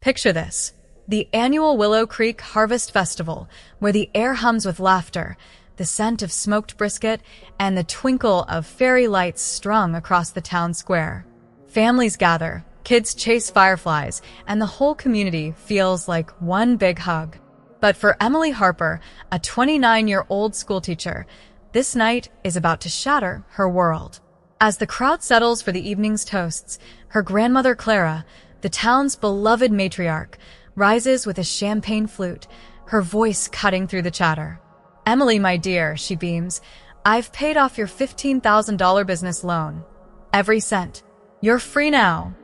Picture this: the annual Willow Creek Harvest Festival, where the air hums with laughter, the scent of smoked brisket, and the twinkle of fairy lights strung across the town square. Families gather, kids chase fireflies, and the whole community feels like one big hug. But for Emily Harper, a 29-year-old schoolteacher, this night is about to shatter her world. As the crowd settles for the evening's toasts, her grandmother Clara, the town's beloved matriarch, rises with a champagne flute, her voice cutting through the chatter. "Emily, my dear," she beams, "I've paid off your $15,000 business loan. Every cent. You're free now."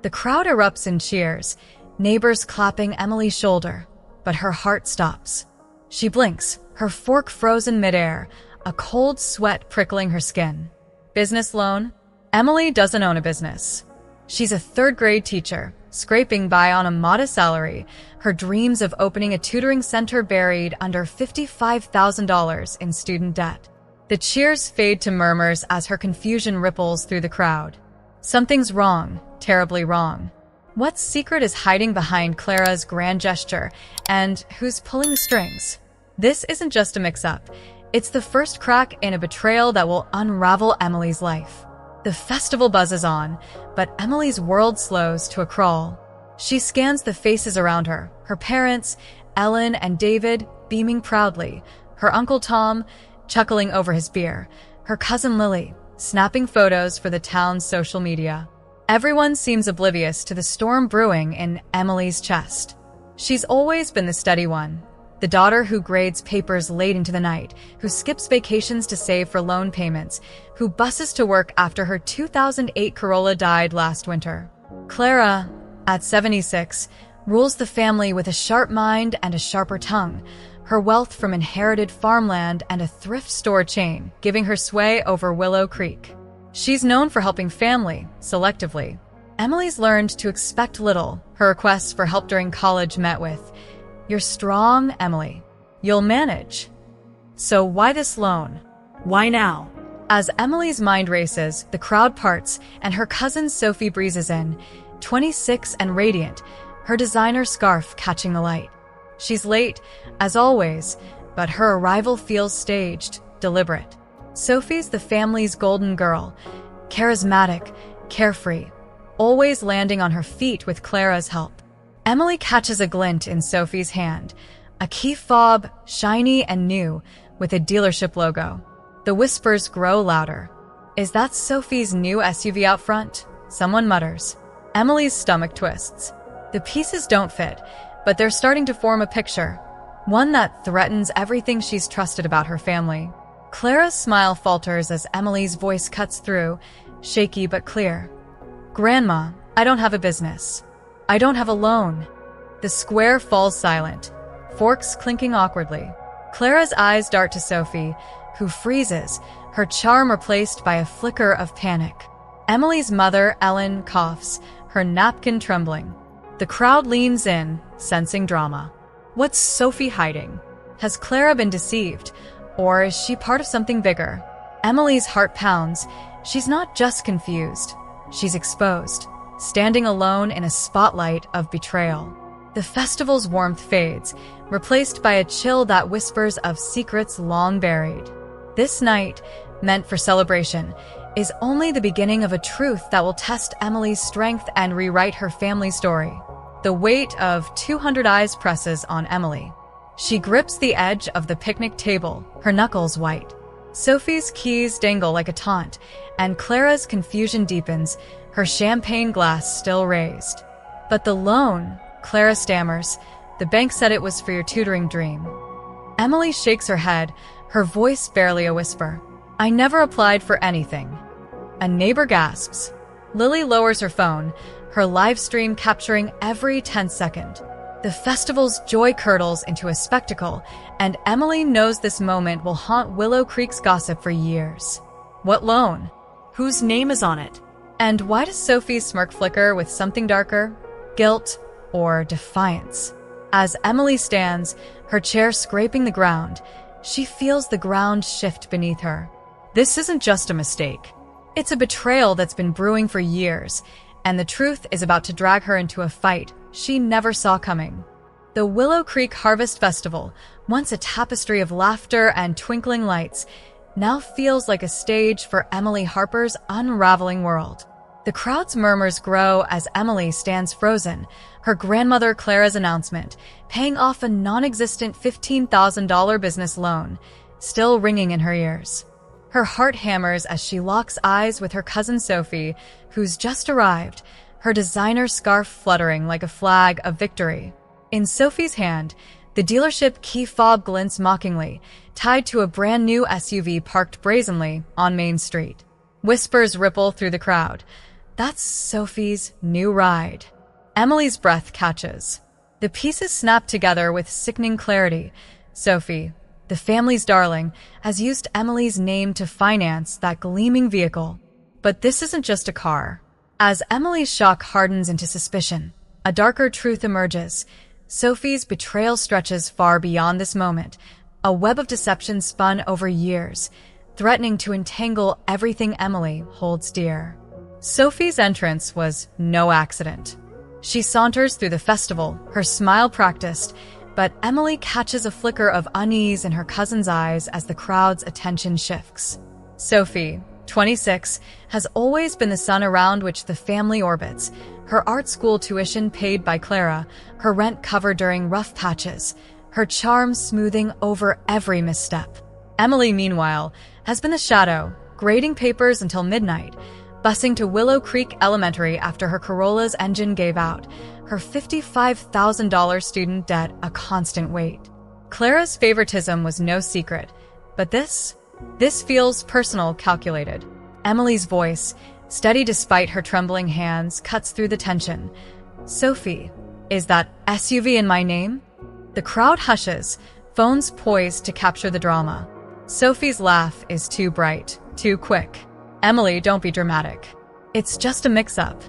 The crowd erupts in cheers, neighbors clapping Emily's shoulder, but her heart stops. She blinks, her fork frozen midair, a cold sweat prickling her skin. Business loan? Emily doesn't own a business. She's a third-grade teacher, scraping by on a modest salary, her dreams of opening a tutoring center buried under $55,000 in student debt. The cheers fade to murmurs as her confusion ripples through the crowd. Something's wrong, terribly wrong. What secret is hiding behind Clara's grand gesture, and who's pulling the strings? This isn't just a mix-up. It's the first crack in a betrayal that will unravel Emily's life. The festival buzzes on, but Emily's world slows to a crawl. She scans the faces around her, her parents, Ellen and David, beaming proudly, her Uncle Tom, chuckling over his beer, her cousin Lily, snapping photos for the town's social media. Everyone seems oblivious to the storm brewing in Emily's chest. She's always been the steady one, the daughter who grades papers late into the night, who skips vacations to save for loan payments, who buses to work after her 2008 Corolla died last winter. Clara, at 76, rules the family with a sharp mind and a sharper tongue, her wealth from inherited farmland and a thrift store chain giving her sway over Willow Creek. She's known for helping family, selectively. Emily's learned to expect little, her requests for help during college met with, "You're strong, Emily. You'll manage." So why this loan? Why now? As Emily's mind races, the crowd parts, and her cousin Sophie breezes in, 26 and radiant, her designer scarf catching the light. She's late, as always, but her arrival feels staged, deliberate. Sophie's the family's golden girl, charismatic, carefree, always landing on her feet with Clara's help. Emily catches a glint in Sophie's hand, a key fob, shiny and new, with a dealership logo. The whispers grow louder. "Is that Sophie's new SUV out front?" Someone mutters. Emily's stomach twists. The pieces don't fit, but they're starting to form a picture, one that threatens everything she's trusted about her family. Clara's smile falters as Emily's voice cuts through, shaky but clear. "Grandma, I don't have a business. I don't have a loan." The square falls silent, forks clinking awkwardly. Clara's eyes dart to Sophie, who freezes, her charm replaced by a flicker of panic. Emily's mother, Ellen, coughs, her napkin trembling. The crowd leans in, sensing drama. What's Sophie hiding? Has Clara been deceived, or is she part of something bigger? Emily's heart pounds. She's not just confused. She's exposed, standing alone in a spotlight of betrayal. The festival's warmth fades, replaced by a chill that whispers of secrets long buried. This night, meant for celebration, is only the beginning of a truth that will test Emily's strength and rewrite her family story. The weight of 200 eyes presses on Emily. She grips the edge of the picnic table, her knuckles white. Sophie's keys dangle like a taunt, and Clara's confusion deepens, her champagne glass still raised. "But the loan," Clara stammers. "The bank said it was for your tutoring dream." Emily shakes her head, her voice barely a whisper. "I never applied for anything." A neighbor gasps. Lily lowers her phone, her live stream capturing every 10th second. The festival's joy curdles into a spectacle, and Emily knows this moment will haunt Willow Creek's gossip for years. What loan? Whose name is on it? And why does Sophie's smirk flicker with something darker? Guilt or defiance? As Emily stands, her chair scraping the ground, she feels the ground shift beneath her. This isn't just a mistake. It's a betrayal that's been brewing for years, and the truth is about to drag her into a fight she never saw coming. The Willow Creek Harvest Festival, once a tapestry of laughter and twinkling lights, now feels like a stage for Emily Harper's unraveling world. The crowd's murmurs grow as Emily stands frozen, her grandmother Clara's announcement, paying off a non-existent $15,000 business loan, still ringing in her ears. Her heart hammers as she locks eyes with her cousin Sophie, who's just arrived, her designer scarf fluttering like a flag of victory. In Sophie's hand, the dealership key fob glints mockingly, tied to a brand new SUV parked brazenly on Main Street. Whispers ripple through the crowd. That's Sophie's new ride. Emily's breath catches. The pieces snap together with sickening clarity. Sophie, the family's darling, has used Emily's name to finance that gleaming vehicle. But this isn't just a car. As Emily's shock hardens into suspicion, a darker truth emerges. Sophie's betrayal stretches far beyond this moment, a web of deception spun over years, threatening to entangle everything Emily holds dear. Sophie's entrance was no accident. She saunters through the festival, her smile practiced, but Emily catches a flicker of unease in her cousin's eyes as the crowd's attention shifts. Sophie, 26, has always been the sun around which the family orbits, her art school tuition paid by Clara, her rent covered during rough patches, her charm smoothing over every misstep. Emily, meanwhile, has been the shadow, grading papers until midnight, busing to Willow Creek Elementary after her Corolla's engine gave out, her $55,000 student debt a constant weight. Clara's favoritism was no secret, but this feels personal, calculated. Emily's voice, steady despite her trembling hands, cuts through the tension. Sophie, is that SUV in my name? The crowd hushes, phones poised to capture the drama. Sophie's laugh is too bright, too quick. Emily, don't be dramatic. It's just a mix-up.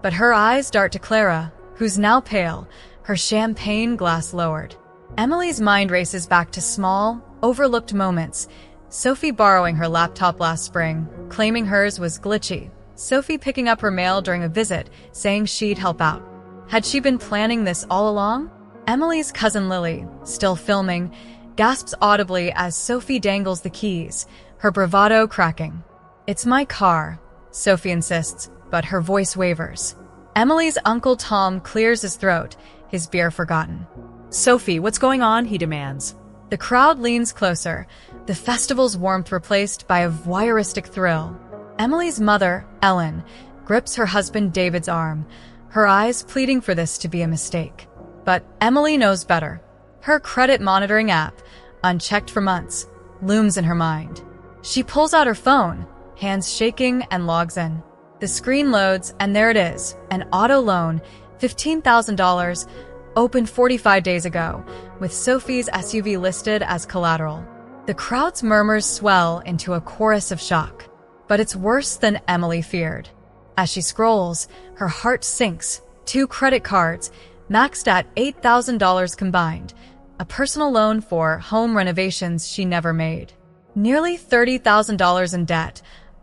But her eyes dart to Clara, who's now pale, her champagne glass lowered. Emily's mind races back to small, overlooked moments. Sophie borrowing her laptop last spring, claiming hers was glitchy. Sophie picking up her mail during a visit, saying she'd help out. Had she been planning this all along? Emily's cousin Lily, still filming, gasps audibly as Sophie dangles the keys, her bravado cracking. It's my car, Sophie insists, but her voice wavers. Emily's Uncle Tom clears his throat, his beer forgotten. Sophie, what's going on? He demands. The crowd leans closer, the festival's warmth replaced by a voyeuristic thrill. Emily's mother, Ellen, grips her husband David's arm, her eyes pleading for this to be a mistake. But Emily knows better. Her credit monitoring app, unchecked for months, looms in her mind. She pulls out her phone, hands shaking, and logs in. The screen loads, and there it is, an auto loan, $15,000, opened 45 days ago, with Sophie's SUV listed as collateral. The crowd's murmurs swell into a chorus of shock. But it's worse than Emily feared. As she scrolls, her heart sinks. 2 credit cards, maxed at $8,000 combined, a personal loan for home renovations she never made. Nearly $30,000 in debt,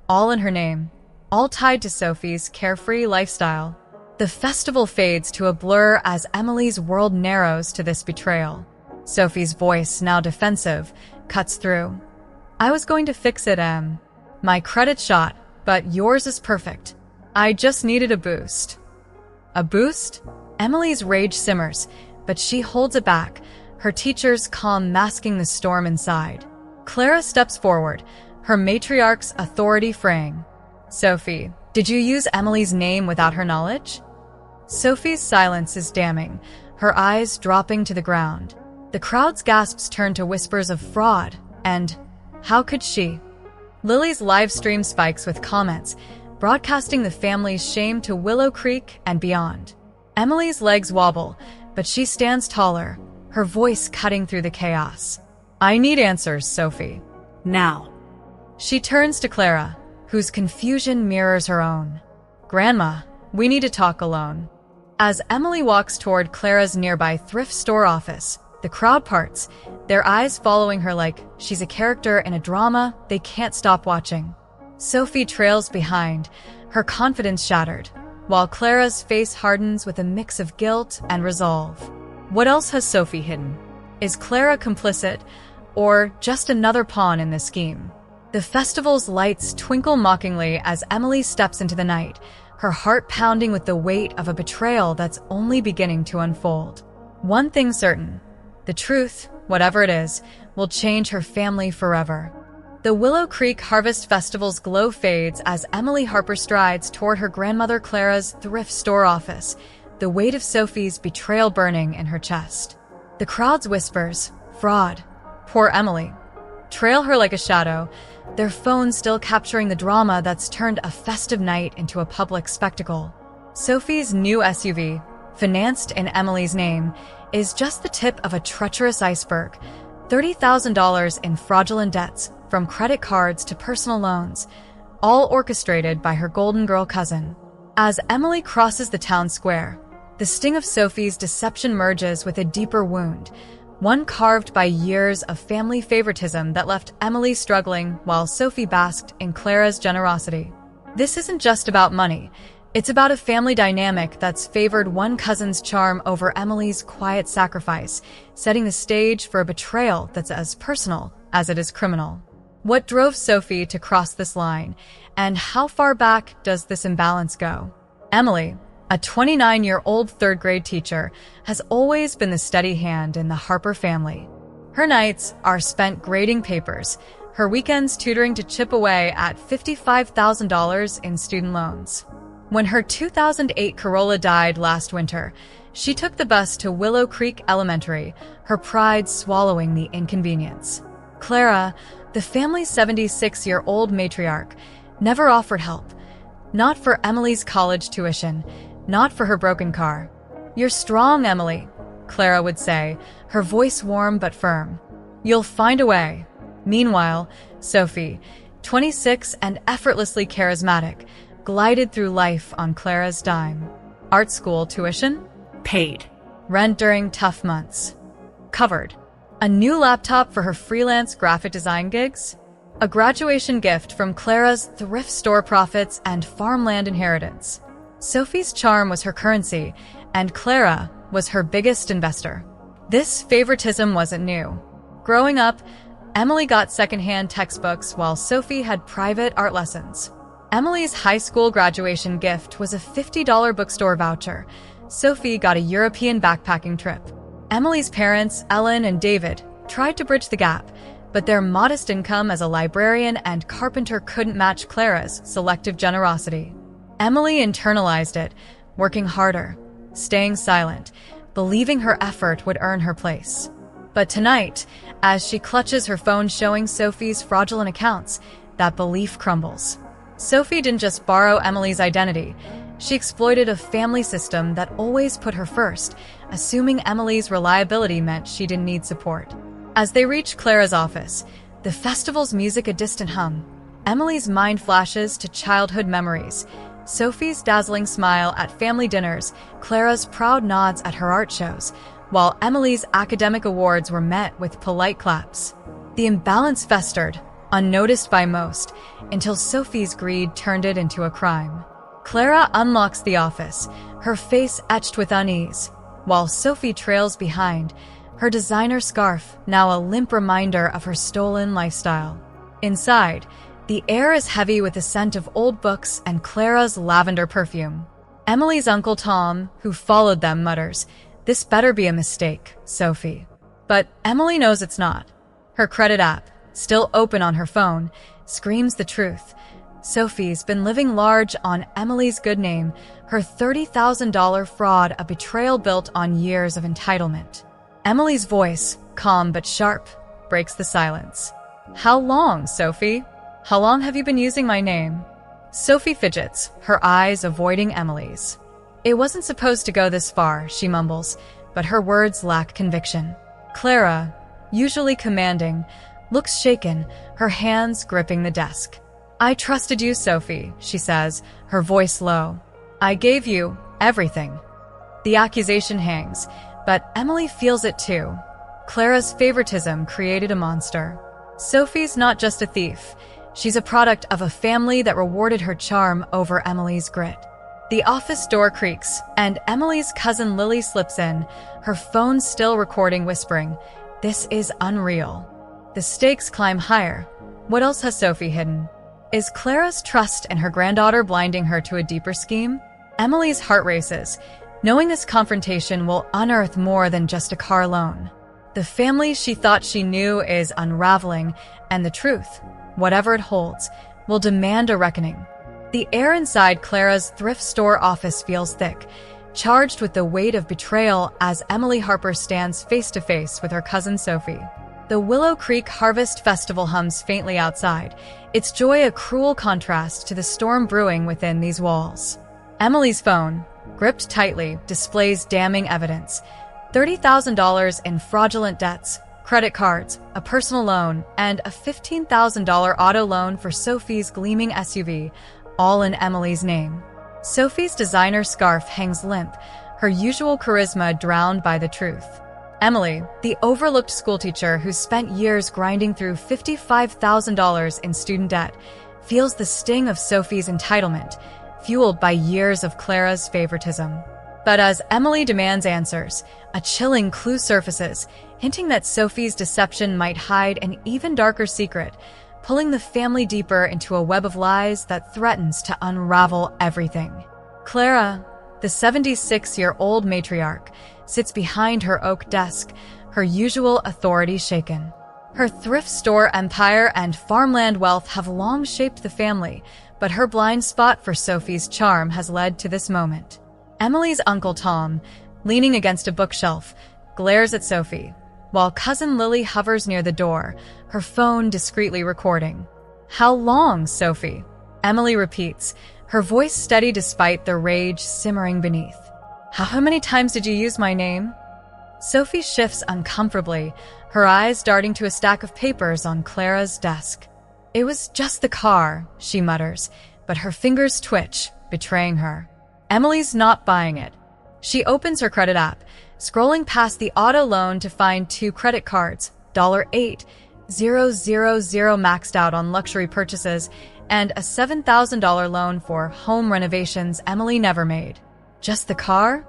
all in her name, all tied to Sophie's carefree lifestyle. The festival fades to a blur as Emily's world narrows to this betrayal. Sophie's voice, now defensive, cuts through. I was going to fix it, Em. My credit shot, but yours is perfect. I just needed a boost. A boost? Emily's rage simmers, but she holds it back, her teacher's calm masking the storm inside. Clara steps forward, her matriarch's authority fraying. Sophie, did you use Emily's name without her knowledge? Sophie's silence is damning, her eyes dropping to the ground. The crowd's gasps turn to whispers of fraud, and how could she? Lily's live stream spikes with comments, broadcasting the family's shame to Willow Creek and beyond. Emily's legs wobble, but she stands taller, her voice cutting through the chaos. I need answers, Sophie. Now. She turns to Clara, whose confusion mirrors her own. Grandma, we need to talk alone. As Emily walks toward Clara's nearby thrift store office, the crowd parts, their eyes following her like she's a character in a drama they can't stop watching. Sophie trails behind, her confidence shattered. while Clara's face hardens with a mix of guilt and resolve. What else has Sophie hidden? Is Clara complicit, or just another pawn in this scheme? The festival's lights twinkle mockingly as Emily steps into the night, her heart pounding with the weight of a betrayal that's only beginning to unfold. One thing certain, the truth, whatever it is, will change her family forever. The Willow Creek Harvest Festival's glow fades as Emily Harper strides toward her grandmother Clara's thrift store office, the weight of Sophie's betrayal burning in her chest. The crowd's whispers, "Fraud. Poor Emily," trail her like a shadow, their phones still capturing the drama that's turned a festive night into a public spectacle. Sophie's new SUV, financed in Emily's name, is just the tip of a treacherous iceberg. $30,000 in fraudulent debts, from credit cards to personal loans, all orchestrated by her Golden Girl cousin. As Emily crosses the town square, the sting of Sophie's deception merges with a deeper wound, one carved by years of family favoritism that left Emily struggling while Sophie basked in Clara's generosity. This isn't just about money. It's about a family dynamic that's favored one cousin's charm over Emily's quiet sacrifice, setting the stage for a betrayal that's as personal as it is criminal. What drove Sophie to cross this line, and how far back does this imbalance go? Emily, a 29-year-old third-grade teacher, has always been the steady hand in the Harper family. Her nights are spent grading papers, her weekends tutoring to chip away at $55,000 in student loans. When her 2008 Corolla died last winter, she took the bus to Willow Creek Elementary, her pride swallowing the inconvenience. Clara, the family's 76-year-old matriarch, never offered help. Not for Emily's college tuition, not for her broken car. "You're strong, Emily," Clara would say, her voice warm but firm. "You'll find a way." Meanwhile, Sophie, 26 and effortlessly charismatic, glided through life on Clara's dime. Art school tuition? Paid. Rent during tough months? Covered. A new laptop for her freelance graphic design gigs? A graduation gift from Clara's thrift store profits and farmland inheritance. Sophie's charm was her currency, and Clara was her biggest investor. This favoritism wasn't new. Growing up, Emily got secondhand textbooks while Sophie had private art lessons. Emily's high school graduation gift was a $50 bookstore voucher. Sophie got a European backpacking trip. Emily's parents, Ellen and David, tried to bridge the gap, but their modest income as a librarian and carpenter couldn't match Clara's selective generosity. Emily internalized it, working harder, staying silent, believing her effort would earn her place. But tonight, as she clutches her phone showing Sophie's fraudulent accounts, that belief crumbles. Sophie didn't just borrow Emily's identity. She exploited a family system that always put her first, assuming Emily's reliability meant she didn't need support. As they reach Clara's office, the festival's music a distant hum. Emily's mind flashes to childhood memories. Sophie's dazzling smile at family dinners, Clara's proud nods at her art shows, while Emily's academic awards were met with polite claps. The imbalance festered, unnoticed by most, until Sophie's greed turned it into a crime. Clara unlocks the office, her face etched with unease, while Sophie trails behind, her designer scarf now a limp reminder of her stolen lifestyle. Inside, the air is heavy with the scent of old books and Clara's lavender perfume. Emily's Uncle Tom, who followed them, mutters, "This better be a mistake, Sophie." But Emily knows it's not. Her credit app, still open on her phone, screams the truth. Sophie's been living large on Emily's good name, her $30,000 fraud a betrayal built on years of entitlement. Emily's voice, calm but sharp, breaks the silence. "How long, Sophie? How long have you been using my name?" Sophie fidgets, her eyes avoiding Emily's. "It wasn't supposed to go this far," she mumbles, but her words lack conviction. Clara, usually commanding, looks shaken, her hands gripping the desk. "I trusted you, Sophie," she says, her voice low. "I gave you everything." The accusation hangs, but Emily feels it too. Clara's favoritism created a monster. Sophie's not just a thief. She's a product of a family that rewarded her charm over Emily's grit. The office door creaks, and Emily's cousin Lily slips in, her phone still recording, whispering, "This is unreal." The stakes climb higher. What else has Sophie hidden? Is Clara's trust in her granddaughter blinding her to a deeper scheme? Emily's heart races, knowing this confrontation will unearth more than just a car loan. The family she thought she knew is unraveling, and the truth, whatever it holds, will demand a reckoning. The air inside Clara's thrift store office feels thick, charged with the weight of betrayal as Emily Harper stands face to face with her cousin Sophie. The Willow Creek Harvest Festival hums faintly outside, its joy a cruel contrast to the storm brewing within these walls. Emily's phone, gripped tightly, displays damning evidence. $30,000 in fraudulent debts, credit cards, a personal loan, and a $15,000 auto loan for Sophie's gleaming SUV, all in Emily's name. Sophie's designer scarf hangs limp, her usual charisma drowned by the truth. Emily, the overlooked schoolteacher who spent years grinding through $55,000 in student debt, feels the sting of Sophie's entitlement, fueled by years of Clara's favoritism. But as Emily demands answers, a chilling clue surfaces, hinting that Sophie's deception might hide an even darker secret, pulling the family deeper into a web of lies that threatens to unravel everything. Clara, the 76-year-old matriarch, sits behind her oak desk, her usual authority shaken. Her thrift store empire and farmland wealth have long shaped the family, but her blind spot for Sophie's charm has led to this moment. Emily's Uncle Tom, leaning against a bookshelf, glares at Sophie, while cousin Lily hovers near the door, her phone discreetly recording. "How long, Sophie?" Emily repeats, her voice steady despite the rage simmering beneath. How many times did you use my name?" Sophie shifts uncomfortably, her eyes darting to a stack of papers on Clara's desk. "It was just the car," she mutters, but her fingers twitch, betraying her. Emily's not buying it. She opens her credit app, scrolling past the auto loan to find 2 credit cards, $8,000 maxed out on luxury purchases, and a $7,000 loan for home renovations Emily never made. Just the car?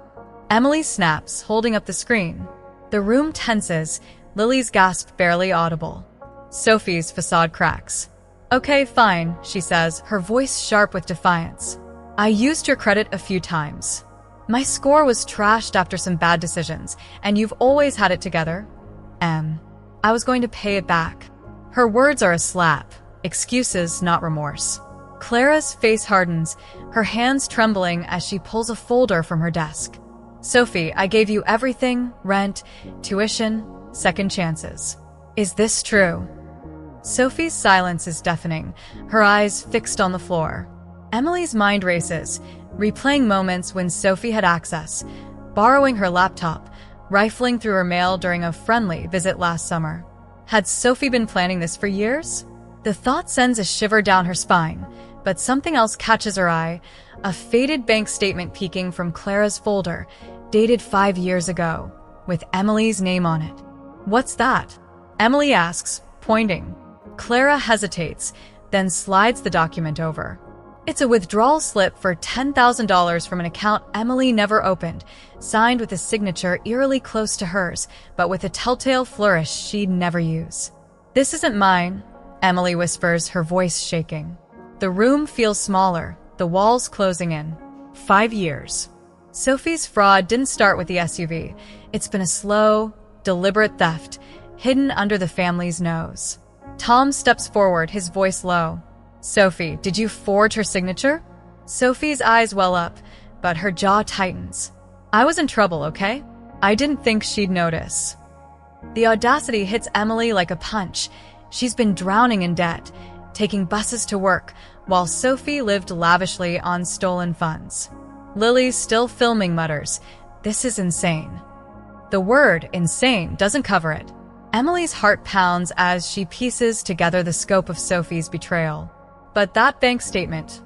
Emily snaps, holding up the screen. The room tenses, Lily's gasp barely audible. Sophie's facade cracks. "Okay, fine," she says, her voice sharp with defiance. "I used your credit a few times. My score was trashed after some bad decisions, and you've always had it together. I was going to pay it back." Her words are a slap. Excuses, not remorse. Clara's face hardens, her hands trembling as she pulls a folder from her desk. "Sophie, I gave you everything, rent, tuition, second chances. Is this true?" Sophie's silence is deafening, her eyes fixed on the floor. Emily's mind races, replaying moments when Sophie had access, borrowing her laptop, rifling through her mail during a friendly visit last summer. Had Sophie been planning this for years? The thought sends a shiver down her spine, but something else catches her eye, a faded bank statement peeking from Clara's folder, dated 5 years ago, with Emily's name on it. "What's that?" Emily asks, pointing. Clara hesitates, then slides the document over. It's a withdrawal slip for $10,000 from an account Emily never opened, signed with a signature eerily close to hers, but with a telltale flourish she'd never use. "This isn't mine," Emily whispers, her voice shaking. The room feels smaller, the walls closing in. 5 years. Sophie's fraud didn't start with the SUV. It's been a slow, deliberate theft, hidden under the family's nose. Tom steps forward, his voice low. "Sophie, did you forge her signature?" Sophie's eyes well up, but her jaw tightens. "I was in trouble, okay? I didn't think she'd notice." The audacity hits Emily like a punch. She's been drowning in debt, taking buses to work, while Sophie lived lavishly on stolen funds. Lily, still filming, mutters, "This is insane." The word insane doesn't cover it. Emily's heart pounds as she pieces together the scope of Sophie's betrayal. But that bank statement,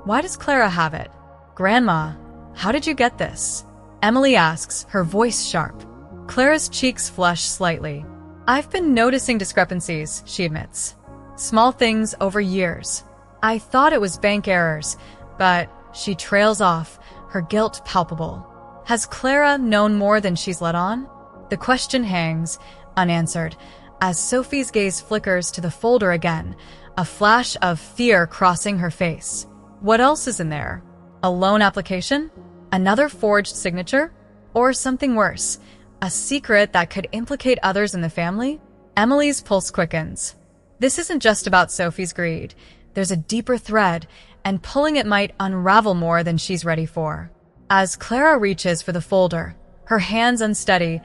why does Clara have it? "Grandma, how did you get this?" Emily asks, her voice sharp. Clara's cheeks flush slightly. "I've been noticing discrepancies," she admits. "Small things over years. I thought it was bank errors, but She trails off, her guilt palpable. Has Clara known more than she's let on? The question hangs, unanswered, as Sophie's gaze flickers to the folder again, a flash of fear crossing her face. What else is in there? A loan application? Another forged signature? Or something worse, a secret that could implicate others in the family? Emily's pulse quickens. This isn't just about Sophie's greed. There's a deeper thread, and pulling it might unravel more than she's ready for. As Clara reaches for the folder, her hands unsteady,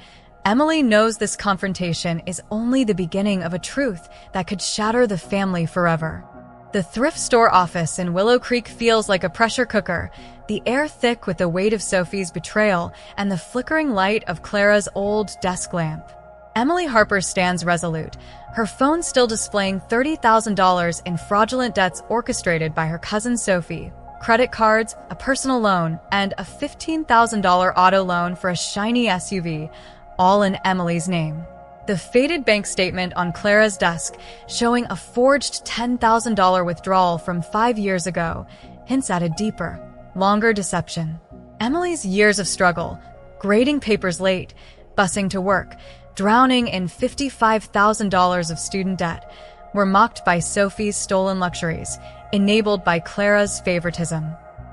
Emily knows this confrontation is only the beginning of a truth that could shatter the family forever. The thrift store office in Willow Creek feels like a pressure cooker, the air thick with the weight of Sophie's betrayal and the flickering light of Clara's old desk lamp. Emily Harper stands resolute, her phone still displaying $30,000 in fraudulent debts orchestrated by her cousin Sophie, credit cards, a personal loan, and a $15,000 auto loan for a shiny SUV, all in Emily's name. The faded bank statement on Clara's desk, showing a forged $10,000 withdrawal from 5 years ago, hints at a deeper, longer deception. Emily's years of struggle, grading papers late, busing to work, drowning in $55,000 of student debt, were mocked by Sophie's stolen luxuries, enabled by Clara's favoritism.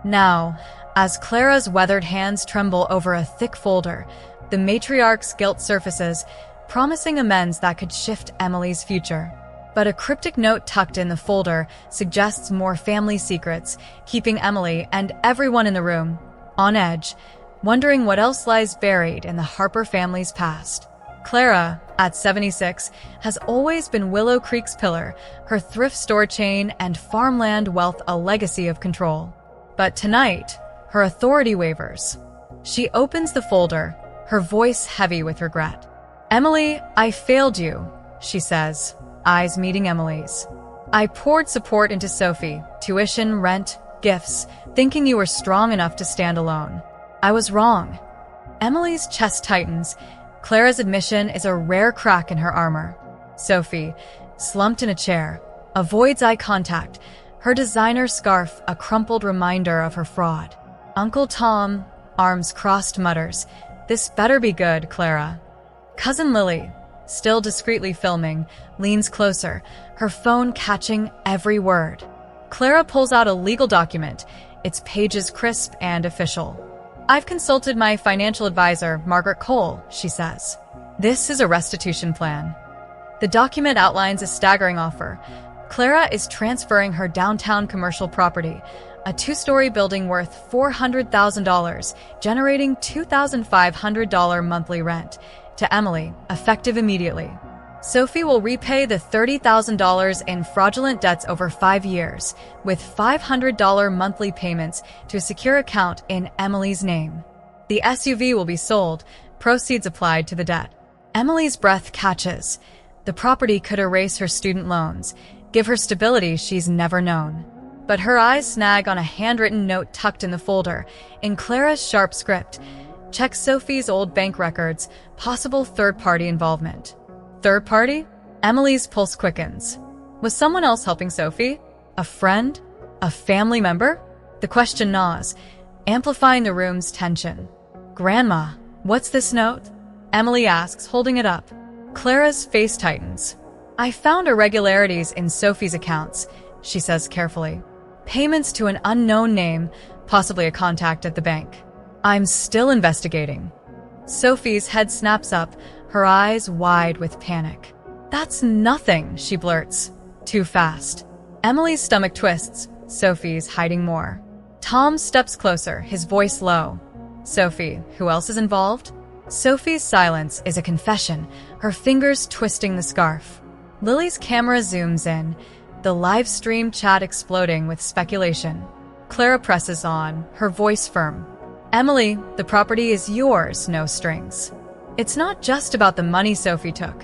Now, as Clara's weathered hands tremble over a thick folder, the matriarch's guilt surfaces, promising amends that could shift Emily's future. But a cryptic note tucked in the folder suggests more family secrets, keeping Emily and everyone in the room on edge, wondering what else lies buried in the Harper family's past. Clara, at 76, has always been Willow Creek's pillar, her thrift store chain and farmland wealth a legacy of control. But tonight, her authority wavers. She opens the folder, her voice heavy with regret. "Emily, I failed you," she says, eyes meeting Emily's. "I poured support into Sophie, tuition, rent, gifts, thinking you were strong enough to stand alone. I was wrong." Emily's chest tightens. Clara's admission is a rare crack in her armor. Sophie, slumped in a chair, avoids eye contact, her designer scarf a crumpled reminder of her fraud. Uncle Tom, arms crossed, mutters, "This better be good, Clara." Cousin Lily, still discreetly filming, leans closer, her phone catching every word. Clara pulls out a legal document, its pages crisp and official. "I've consulted my financial advisor, Margaret Cole," she says. "This is a restitution plan." The document outlines a staggering offer. Clara is transferring her downtown commercial property, a 2-story building worth $400,000, generating $2,500 monthly rent, to Emily, effective immediately. Sophie will repay the $30,000 in fraudulent debts over 5 years, with $500 monthly payments to a secure account in Emily's name. The SUV will be sold, proceeds applied to the debt. Emily's breath catches. The property could erase her student loans, give her stability she's never known. But her eyes snag on a handwritten note tucked in the folder, in Clara's sharp script. Check Sophie's old bank records, possible third-party involvement. Third party? Emily's pulse quickens. Was someone else helping Sophie? A friend? A family member? The question gnaws, amplifying the room's tension. "Grandma, what's this note?" Emily asks, holding it up. Clara's face tightens. "I found irregularities in Sophie's accounts," she says carefully. "Payments to an unknown name, possibly a contact at the bank. I'm still investigating." Sophie's head snaps up, her eyes wide with panic. "That's nothing," she blurts. Too fast. Emily's stomach twists. Sophie's hiding more. Tom steps closer, his voice low. "Sophie, who else is involved?" Sophie's silence is a confession, her fingers twisting the scarf. Lily's camera zooms in, the live stream chat exploding with speculation. Clara presses on, her voice firm. "Emily, the property is yours, no strings. It's not just about the money Sophie took.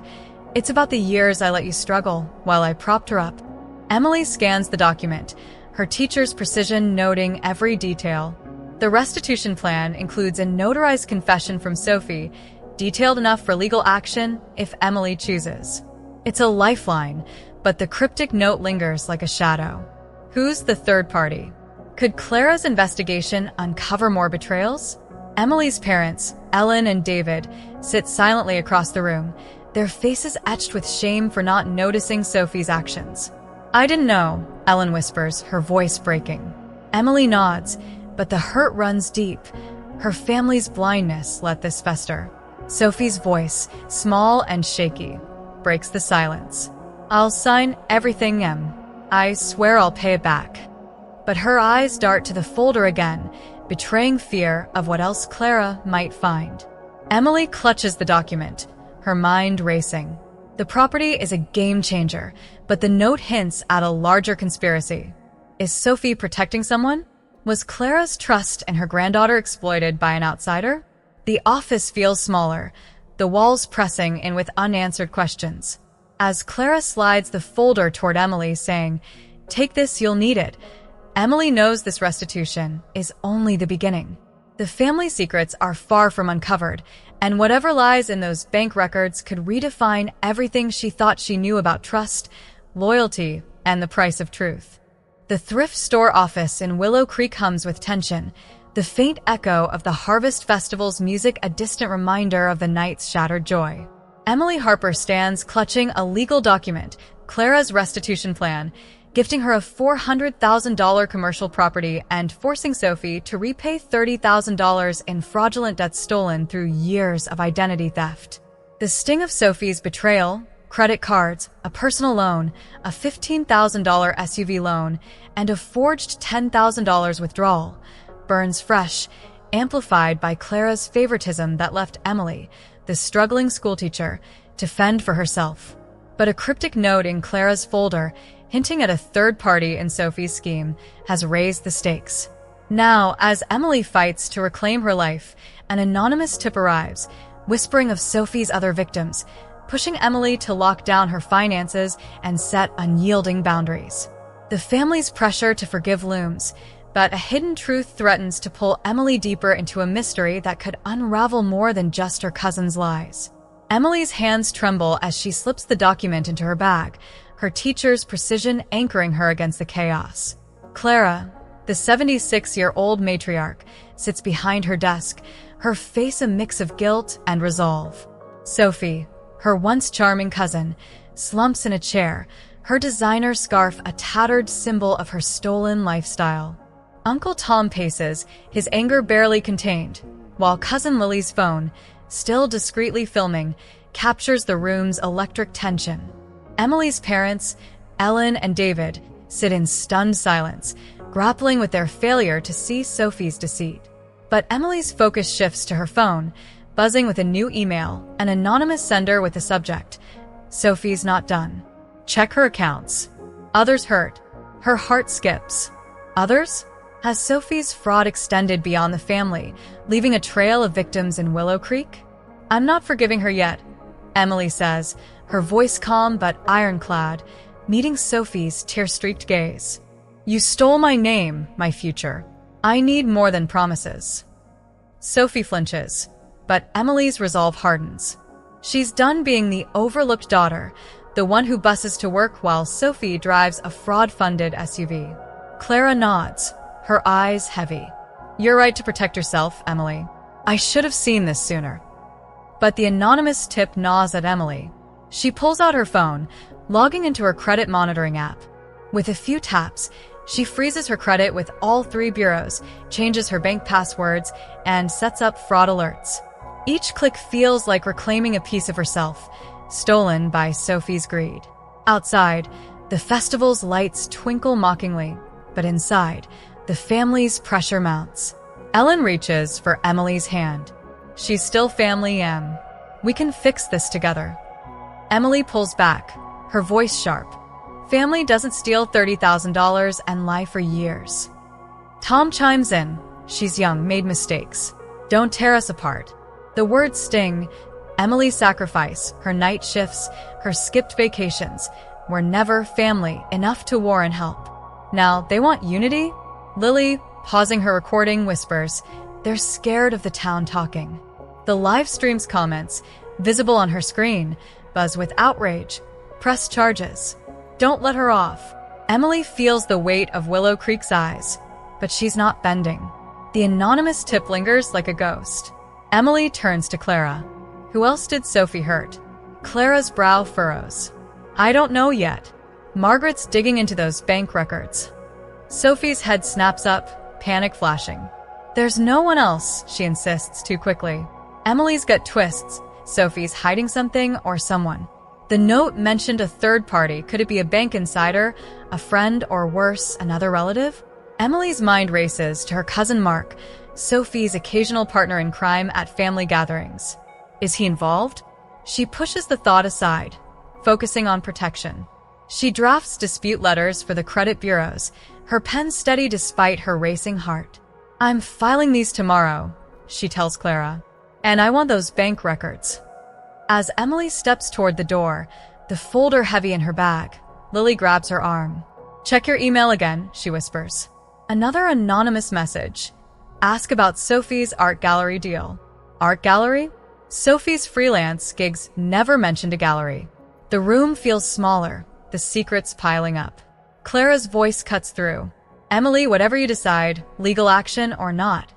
It's about the years I let you struggle while I propped her up." Emily scans the document, her teacher's precision noting every detail. The restitution plan includes a notarized confession from Sophie, detailed enough for legal action if Emily chooses. It's a lifeline, but the cryptic note lingers like a shadow. Who's the third party? Could Clara's investigation uncover more betrayals? Emily's parents, Ellen and David, sit silently across the room, their faces etched with shame for not noticing Sophie's actions. "I didn't know," Ellen whispers, her voice breaking. Emily nods, but the hurt runs deep. Her family's blindness let this fester. Sophie's voice, small and shaky, breaks the silence. "I'll sign everything, Em. I swear I'll pay it back." But her eyes dart to the folder again, betraying fear of what else Clara might find. Emily clutches the document, her mind racing. The property is a game changer, but the note hints at a larger conspiracy. Is Sophie protecting someone? Was Clara's trust in her granddaughter exploited by an outsider? The office feels smaller, the walls pressing in with unanswered questions. As Clara slides the folder toward Emily, saying, "Take this, you'll need it," Emily knows this restitution is only the beginning. The family secrets are far from uncovered, and whatever lies in those bank records could redefine everything she thought she knew about trust, loyalty, and the price of truth. The thrift store office in Willow Creek hums with tension, the faint echo of the Harvest Festival's music a distant reminder of the night's shattered joy. Emily Harper stands clutching a legal document, Clara's restitution plan, gifting her a $400,000 commercial property and forcing Sophie to repay $30,000 in fraudulent debt stolen through years of identity theft. The sting of Sophie's betrayal, credit cards, a personal loan, a $15,000 SUV loan, and a forged $10,000 withdrawal, burns fresh, amplified by Clara's favoritism that left Emily, the struggling schoolteacher, to fend for herself. But a cryptic note in Clara's folder, hinting at a third party in Sophie's scheme, has raised the stakes. Now, as Emily fights to reclaim her life, an anonymous tip arrives, whispering of Sophie's other victims, pushing Emily to lock down her finances and set unyielding boundaries. The family's pressure to forgive looms, but a hidden truth threatens to pull Emily deeper into a mystery that could unravel more than just her cousin's lies. Emily's hands tremble as she slips the document into her bag, her teacher's precision anchoring her against the chaos. Clara, the 76-year-old matriarch, sits behind her desk, her face a mix of guilt and resolve. Sophie, her once charming cousin, slumps in a chair, her designer scarf a tattered symbol of her stolen lifestyle. Uncle Tom paces, his anger barely contained, while Cousin Lily's phone, still discreetly filming, captures the room's electric tension. Emily's parents, Ellen and David, sit in stunned silence, grappling with their failure to see Sophie's deceit. But Emily's focus shifts to her phone, buzzing with a new email, an anonymous sender with the subject, "Sophie's not done. Check her accounts." Others hurt. Her heart skips. Others? Has Sophie's fraud extended beyond the family, leaving a trail of victims in Willow Creek? "I'm not forgiving her yet," Emily says, her voice calm but ironclad, meeting Sophie's tear-streaked gaze. "You stole my name, my future. I need more than promises." Sophie flinches, but Emily's resolve hardens. She's done being the overlooked daughter, the one who busses to work while Sophie drives a fraud-funded SUV. Clara nods, her eyes heavy. "You're right to protect yourself, Emily. I should have seen this sooner." But the anonymous tip gnaws at Emily. She pulls out her phone, logging into her credit monitoring app. With a few taps, she freezes her credit with all 3 bureaus, changes her bank passwords, and sets up fraud alerts. Each click feels like reclaiming a piece of herself, stolen by Sophie's greed. Outside, the festival's lights twinkle mockingly, but inside, the family's pressure mounts. Ellen reaches for Emily's hand. "She's still family, Em. We can fix this together." Emily pulls back, her voice sharp. Family doesn't steal $30,000 and lie for years. Tom chimes in. "She's young, made mistakes. Don't tear us apart." The words sting. Emily's sacrifice, her night shifts, her skipped vacations, were never family enough to war and help. Now, they want unity? Lily, pausing her recording, whispers, "They're scared of the town talking." The live stream's comments, visible on her screen, buzz with outrage. "Press charges. Don't let her off." Emily feels the weight of Willow Creek's eyes. but she's not bending. The anonymous tip lingers like a ghost. Emily turns to Clara. Who else did Sophie hurt? Clara's brow furrows. I don't know yet. Margaret's digging into those bank records. Sophie's head snaps up, panic flashing. There's no one else, she insists too quickly. Emily's gut twists. Sophie's hiding something or someone. The note mentioned a third party. Could it be a bank insider, a friend, or worse, another relative? Emily's mind races to her cousin Mark, Sophie's occasional partner in crime at family gatherings. Is he involved? She pushes the thought aside, focusing on protection. She drafts dispute letters for the credit bureaus, her pen steady despite her racing heart. I'm filing these tomorrow, she tells Clara, and I want those bank records. As Emily steps toward the door, the folder heavy in her bag, Lily grabs her arm. Check your email again, she whispers. Another anonymous message. Ask about Sophie's art gallery deal. Art gallery? Sophie's freelance gigs never mentioned a gallery. The room feels smaller, the secrets piling up. Clara's voice cuts through. Emily, whatever you decide, legal action or not,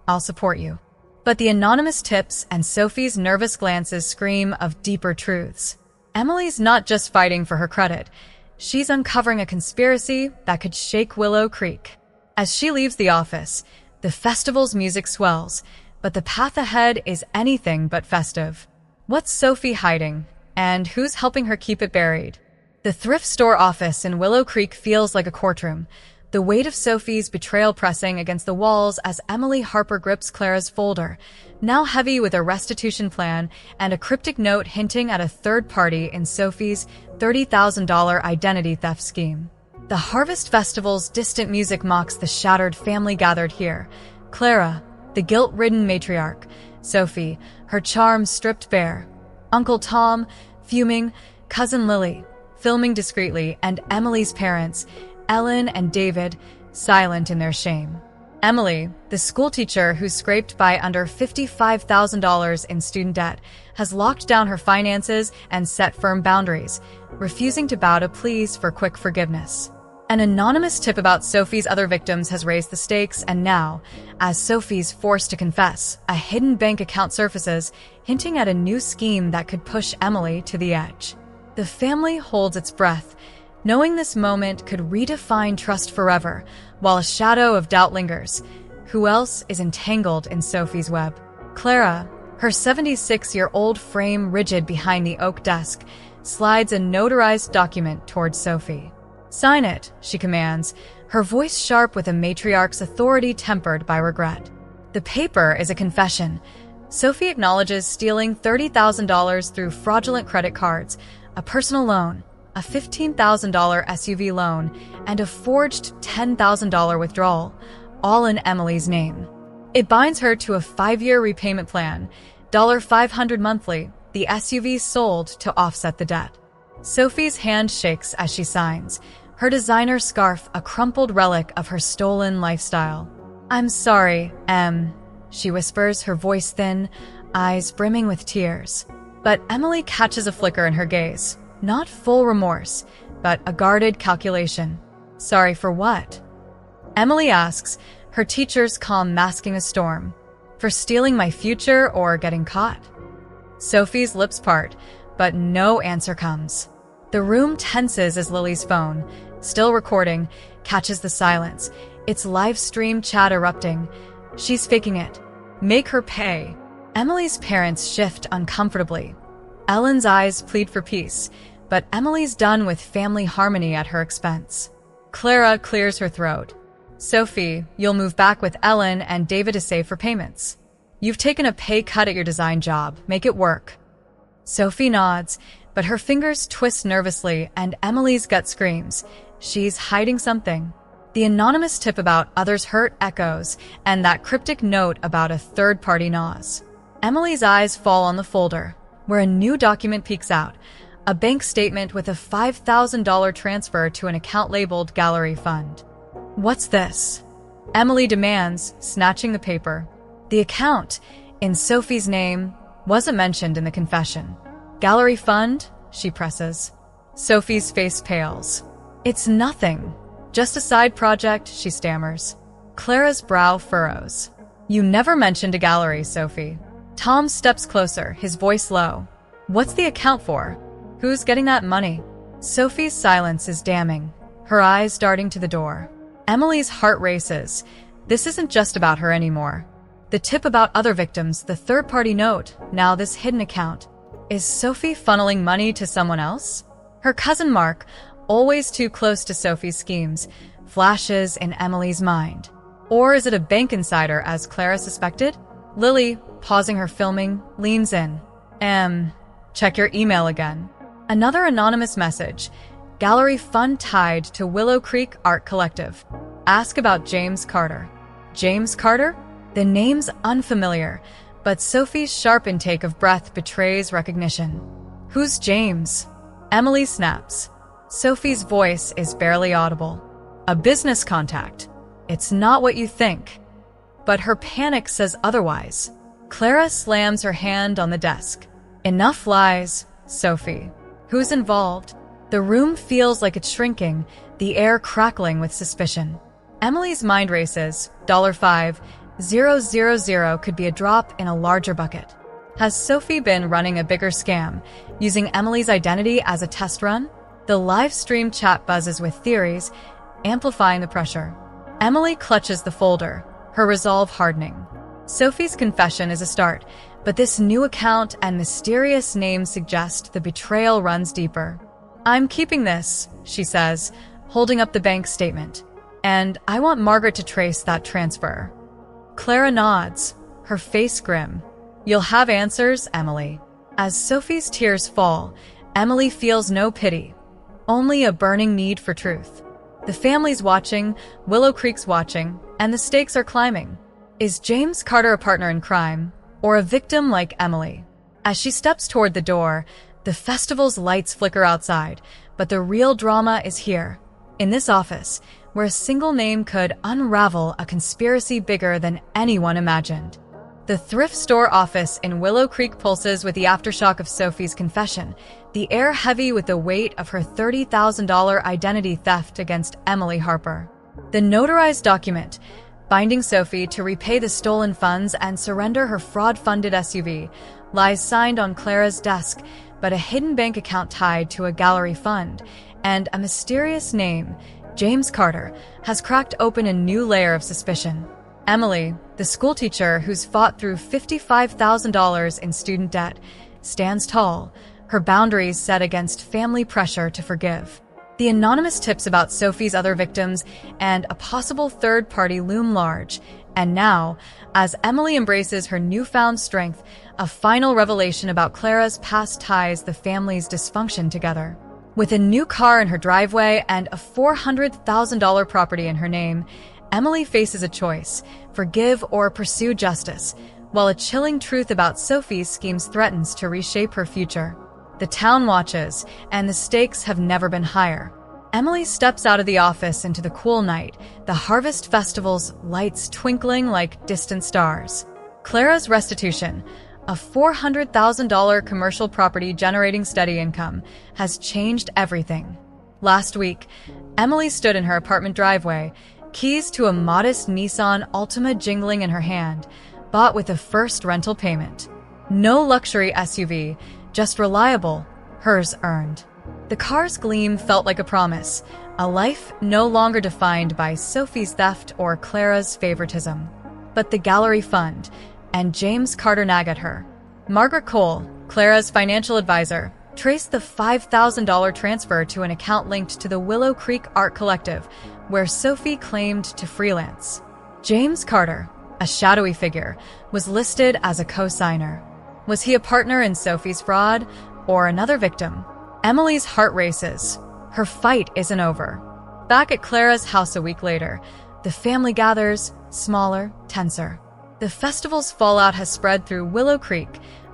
I'll support you. But the anonymous tips and Sophie's nervous glances scream of deeper truths. Emily's not just fighting for her credit. She's uncovering a conspiracy that could shake Willow Creek. As she leaves the office, the festival's music swells, but the path ahead is anything but festive. What's Sophie hiding, and who's helping her keep it buried? The thrift store office in Willow Creek feels like a courtroom, the weight of Sophie's betrayal pressing against the walls as Emily Harper grips Clara's folder, now heavy with a restitution plan and a cryptic note hinting at a third party in Sophie's $30,000 identity theft scheme. The Harvest Festival's distant music mocks the shattered family gathered here. Clara, the guilt-ridden matriarch. Sophie, her charm stripped bare. Uncle Tom, fuming. Cousin Lily, filming discreetly. And Emily's parents, Ellen and David, silent in their shame. Emily, the schoolteacher who scraped by under $55,000 in student debt, has locked down her finances and set firm boundaries, refusing to bow to pleas for quick forgiveness. An anonymous tip about Sophie's other victims has raised the stakes, and now, as Sophie's forced to confess, a hidden bank account surfaces, hinting at a new scheme that could push Emily to the edge. The family holds its breath, knowing this moment could redefine trust forever, while a shadow of doubt lingers. Who else is entangled in Sophie's web? Clara, her 76-year-old frame rigid behind the oak desk, slides a notarized document towards Sophie. Sign it, she commands, her voice sharp with a matriarch's authority tempered by regret. The paper is a confession. Sophie acknowledges stealing $30,000 through fraudulent credit cards, a personal loan, a $15,000 SUV loan, and a forged $10,000 withdrawal, all in Emily's name. It binds her to a 5-year repayment plan, $500 monthly, the SUV sold to offset the debt. Sophie's hand shakes as she signs, her designer scarf a crumpled relic of her stolen lifestyle. I'm sorry, Em, she whispers, her voice thin, eyes brimming with tears. But Emily catches a flicker in her gaze. Not full remorse, but a guarded calculation. Sorry for what? Emily asks, her teacher's calm masking a storm. For stealing my future or getting caught? Sophie's lips part, but no answer comes. The room tenses as Lily's phone, still recording, catches the silence, its live stream chat erupting. She's faking it. Make her pay. Emily's parents shift uncomfortably. Ellen's eyes plead for peace, but Emily's done with family harmony at her expense. Clara clears her throat. Sophie, you'll move back with Ellen and David to save for payments. You've taken a pay cut at your design job. Make it work. Sophie nods, but her fingers twist nervously and Emily's gut screams. She's hiding something. The anonymous tip about others hurt echoes, and that cryptic note about a third-party gnaws. Emily's eyes fall on the folder, where a new document peeks out, a bank statement with a $5,000 transfer to an account labeled Gallery Fund. What's this? Emily demands, snatching the paper. The account, in Sophie's name, wasn't mentioned in the confession. Gallery Fund? She presses. Sophie's face pales. It's nothing. Just a side project, she stammers. Clara's brow furrows. You never mentioned a gallery, Sophie. Tom steps closer, his voice low. What's the account for? Who's getting that money? Sophie's silence is damning, her eyes darting to the door. Emily's heart races. This isn't just about her anymore. The tip about other victims, the third-party note, now this hidden account. Is Sophie funneling money to someone else? Her cousin Mark, always too close to Sophie's schemes, flashes in Emily's mind. Or is it a bank insider, as Clara suspected? Lily, pausing her filming, leans in. Check your email again. Another anonymous message. Gallery fund tied to Willow Creek Art Collective. Ask about James Carter. James Carter? The name's unfamiliar, but Sophie's sharp intake of breath betrays recognition. Who's James? Emily snaps. Sophie's voice is barely audible. A business contact. It's not what you think. But her panic says otherwise. Clara slams her hand on the desk. Enough lies, Sophie. Who's involved? The room feels like it's shrinking, the air crackling with suspicion. Emily's mind races. $5,000 could be a drop in a larger bucket. Has Sophie been running a bigger scam, using Emily's identity as a test run? The live stream chat buzzes with theories, amplifying the pressure. Emily clutches the folder, her resolve hardening. Sophie's confession is a start, but this new account and mysterious name suggest the betrayal runs deeper. I'm keeping this, she says, holding up the bank statement. And I want Margaret to trace that transfer. Clara nods, her face grim. You'll have answers, Emily. As Sophie's tears fall, Emily feels no pity, only a burning need for truth. The family's watching, Willow Creek's watching, and the stakes are climbing. Is James Carter a partner in crime, or a victim like Emily? As she steps toward the door, the festival's lights flicker outside, but the real drama is here, in this office, where a single name could unravel a conspiracy bigger than anyone imagined. The thrift store office in Willow Creek pulses with the aftershock of Sophie's confession, the air heavy with the weight of her $30,000 identity theft against Emily Harper. The notarized document, binding Sophie to repay the stolen funds and surrender her fraud-funded SUV, lies signed on Clara's desk, but a hidden bank account tied to a gallery fund, and a mysterious name, James Carter, has cracked open a new layer of suspicion. Emily, the schoolteacher who's fought through $55,000 in student debt, stands tall, her boundaries set against family pressure to forgive. The anonymous tips about Sophie's other victims and a possible third party loom large, and now, as Emily embraces her newfound strength, a final revelation about Clara's past ties the family's dysfunction together. With a new car in her driveway and a $400,000 property in her name, Emily faces a choice: forgive or pursue justice, while a chilling truth about Sophie's schemes threatens to reshape her future. The town watches, and the stakes have never been higher. Emily steps out of the office into the cool night, the Harvest Festival's lights twinkling like distant stars. Clara's restitution, a $400,000 commercial property generating steady income, has changed everything. Last week, Emily stood in her apartment driveway, keys to a modest Nissan Altima jingling in her hand, bought with a first rental payment. No luxury SUV, just reliable, hers earned. The car's gleam felt like a promise, a life no longer defined by Sophie's theft or Clara's favoritism. But the gallery fund, and James Carter nag at her. Margaret Cole, Clara's financial advisor, traced the $5,000 transfer to an account linked to the Willow Creek Art Collective, where Sophie claimed to freelance. James Carter, a shadowy figure, was listed as a co-signer. Was he a partner in Sophie's fraud, or another victim? Emily's heart races. Her fight isn't over. Back at Clara's house a week later, the family gathers, smaller, tenser. The festival's fallout has spread through Willow Creek,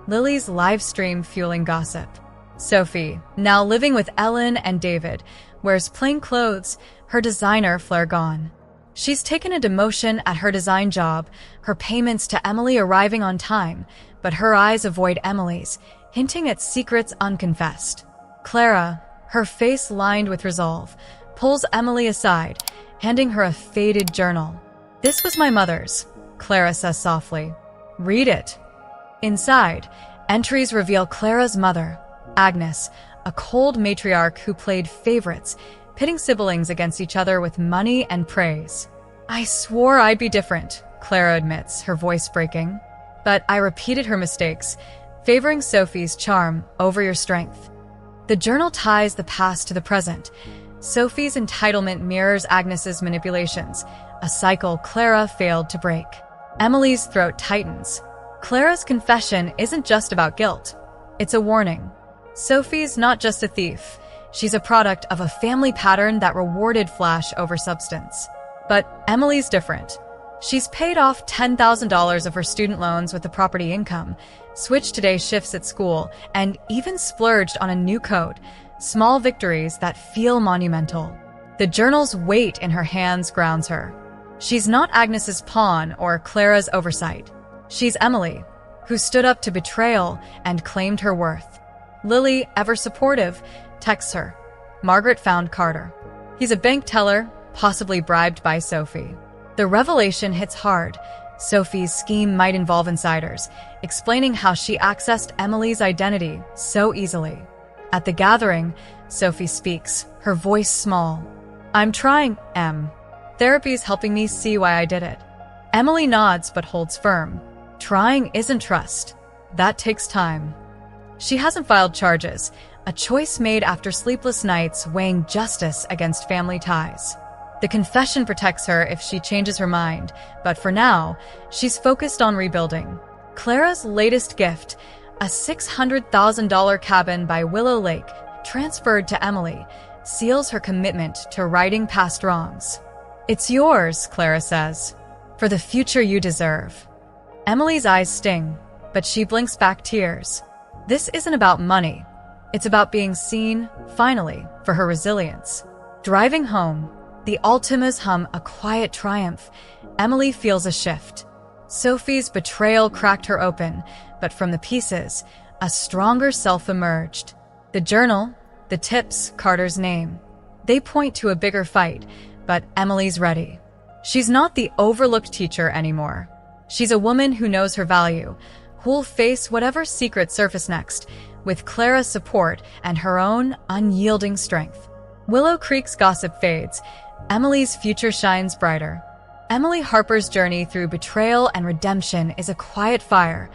Lily's live stream fueling gossip. Sophie, now living with Ellen and David, wears plain clothes, her designer flair gone. She's taken a demotion at her design job, her payments to Emily arriving on time, but her eyes avoid Emily's, hinting at secrets unconfessed. Clara, her face lined with resolve, pulls Emily aside, handing her a faded journal. "This was my mother's," Clara says softly. "Read it." Inside, entries reveal Clara's mother, Agnes, a cold matriarch who played favorites, pitting siblings against each other with money and praise. "I swore I'd be different," Clara admits, her voice breaking. "But I repeated her mistakes, favoring Sophie's charm over your strength." The journal ties the past to the present. Sophie's entitlement mirrors Agnes's manipulations, a cycle Clara failed to break. Emily's throat tightens. Clara's confession isn't just about guilt. It's a warning. Sophie's not just a thief. She's a product of a family pattern that rewarded flash over substance. But Emily's different. She's paid off $10,000 of her student loans with the property income, switched today's shifts at school, and even splurged on a new coat, small victories that feel monumental. The journal's weight in her hands grounds her. She's not Agnes's pawn or Clara's oversight. She's Emily, who stood up to betrayal and claimed her worth. Lily, ever supportive, texts her. Margaret found Carter. He's a bank teller, possibly bribed by Sophie. The revelation hits hard. Sophie's scheme might involve insiders, explaining how she accessed Emily's identity so easily. At the gathering, Sophie speaks, her voice small. "I'm trying, Em. Therapy's helping me see why I did it." Emily nods but holds firm. Trying isn't trust. That takes time. She hasn't filed charges, a choice made after sleepless nights weighing justice against family ties. The confession protects her if she changes her mind, but for now, she's focused on rebuilding. Clara's latest gift, a $600,000 cabin by Willow Lake, transferred to Emily, seals her commitment to righting past wrongs. "It's yours," Clara says, "for the future you deserve." Emily's eyes sting, but she blinks back tears. This isn't about money. It's about being seen, finally, for her resilience. Driving home, the Altimas hum a quiet triumph. Emily feels a shift. Sophie's betrayal cracked her open, but from the pieces, a stronger self emerged. The journal, the tips, Carter's name. They point to a bigger fight, but Emily's ready. She's not the overlooked teacher anymore. She's a woman who knows her value, who'll face whatever secrets surface next, with Clara's support and her own unyielding strength. Willow Creek's gossip fades. Emily's future shines brighter. Emily Harper's journey through betrayal and redemption is a quiet fire,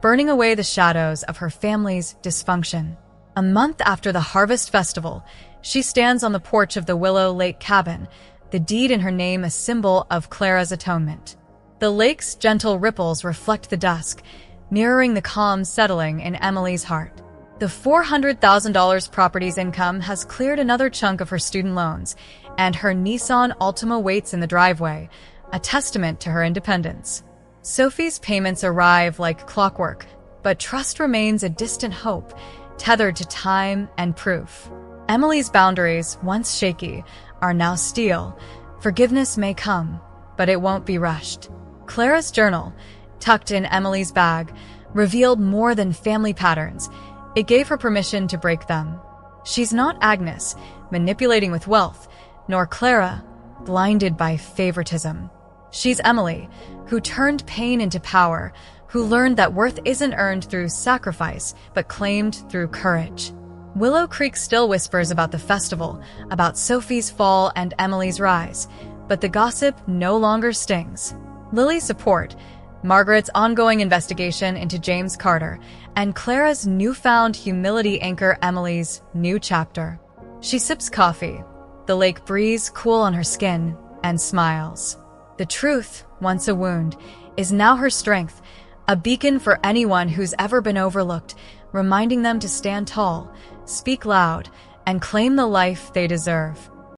burning away the shadows of her family's dysfunction. A month after the Harvest Festival, she stands on the porch of the Willow Lake cabin, the deed in her name a symbol of Clara's atonement. The lake's gentle ripples reflect the dusk, mirroring the calm settling in Emily's heart. The $400,000 property's income has cleared another chunk of her student loans, and her Nissan Altima waits in the driveway, a testament to her independence. Sophie's payments arrive like clockwork, but trust remains a distant hope, tethered to time and proof. Emily's boundaries, once shaky, are now steel. Forgiveness may come, but it won't be rushed. Clara's journal, tucked in Emily's bag, revealed more than family patterns. It gave her permission to break them. She's not Agnes, manipulating with wealth, nor Clara, blinded by favoritism. She's Emily, who turned pain into power, who learned that worth isn't earned through sacrifice, but claimed through courage. Willow Creek still whispers about the festival, about Sophie's fall and Emily's rise, but the gossip no longer stings. Lily's support, Margaret's ongoing investigation into James Carter, and Clara's newfound humility anchor Emily's new chapter. She sips coffee, the lake breeze cool on her skin, and smiles. The truth, once a wound, is now her strength, a beacon for anyone who's ever been overlooked, reminding them to stand tall, speak loud, and claim the life they deserve.